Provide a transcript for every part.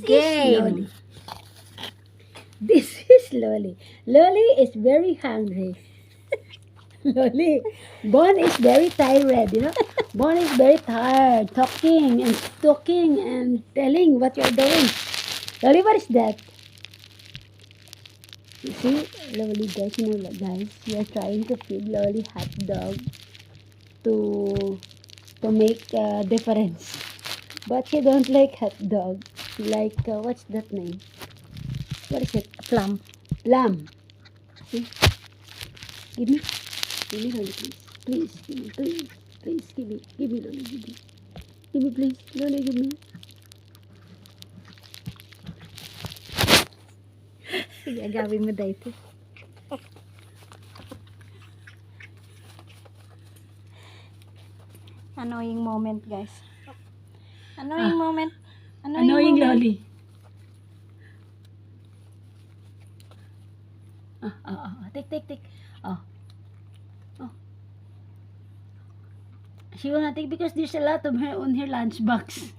game. This is Loli. Loli is very hungry. Loli, Bon is very tired, you know. Bon is very tired, talking and telling what you're doing. Loli, what is that? You see, Loli, guys, you know, guys, we are trying to feed Loli hot dog to make a difference. But he don't like hot dog. He like, what's that name? What is it? Plum. Lamb. See? Give me, Loli, please. Please, give me, Loli, give me. Give me, please. Loli, give me. Sige, agawin mo dito. Annoying moment, guys. Annoying moment. Annoying moment. Loli. Take. Oh. She will not take because there's a lot of her on her lunchbox.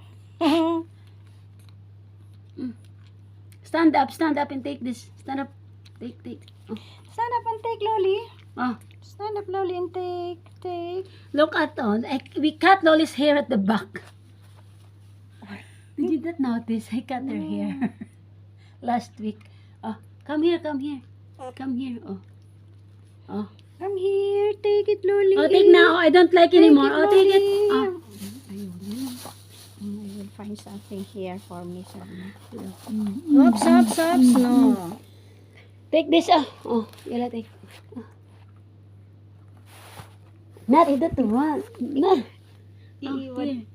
Stand up and take this. Stand up. Take. Oh. Stand up and take, Loli. Oh. Stand up, Loli, and take. Look at we cut Loli's hair at the back. Did you not notice? I cut her hair last week. Oh, come here. Oh. Come here, take it, Loli. Oh, take now. I don't like anymore. Oh, take it. Oh. I will find something here for me. Oops, no. Take this. Oh, yala take. Oh. Not ito to. Not.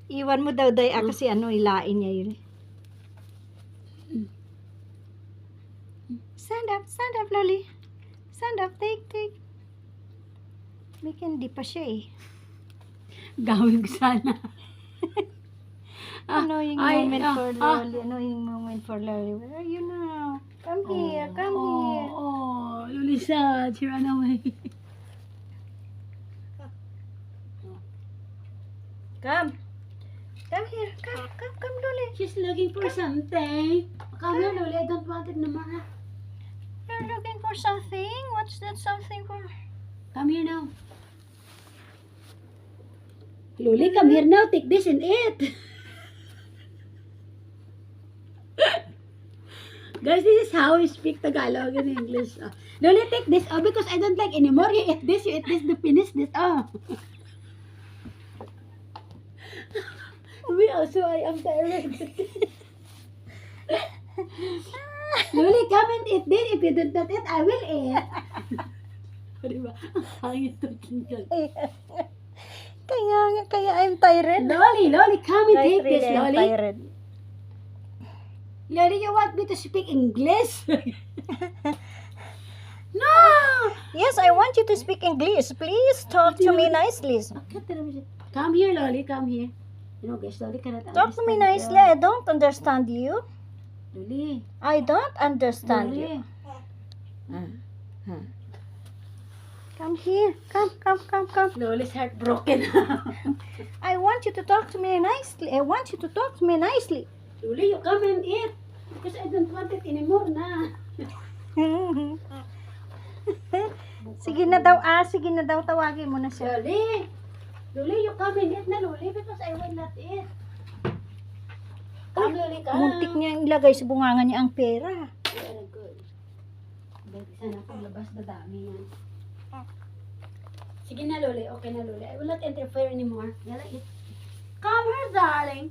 Iwan mo daw day kasi ilain niya yun. Stand up, Loli. Stand up, take. May candy pa siya eh. Gawin ko sana. Annoying moment for Loli. Annoying moment for Loli. Where are you now? Come here. Oh, Loli sad. She ran away. Come here. Come, Loli. She's looking for something. Come here, Loli. I don't want it no more. You're looking for something? What's that something for? Come here now. Loli, come here now. Take this and eat. Guys, this is how we speak Tagalog and English. Loli, take this. Oh, because I don't like anymore. You eat this, to finish this. Oh. I am tired. Loli, come and eat this. If you don't eat, I will eat. Diba? Ang hangin talking ka. Kaya I'm tired. Loli, come and take this, I'm Loli. tired. Loli, you want me to speak English? No! Yes, I want you to speak English. Please talk to me nicely. Come here, Loli, come here. You know, guys, Loli cannot Talk to me understand nicely. you. I don't understand you. Loli. I don't understand you. Loli. Come here. Come. Loli's heartbroken. I want you to talk to me nicely. Loli, you come and eat. Because I don't want it anymore na. Sige na daw. Tawagin mo na siya. Loli, you come and eat na, Loli, because I will not eat. Come, Loli, come. Muntik niya ilagay sa bunganga niya ang pera. Very good. Dahil sana kung labas na dami yan. Sige na, Loli. Okay na, Loli. I will not interfere anymore. Yala, eat. Come here, darling.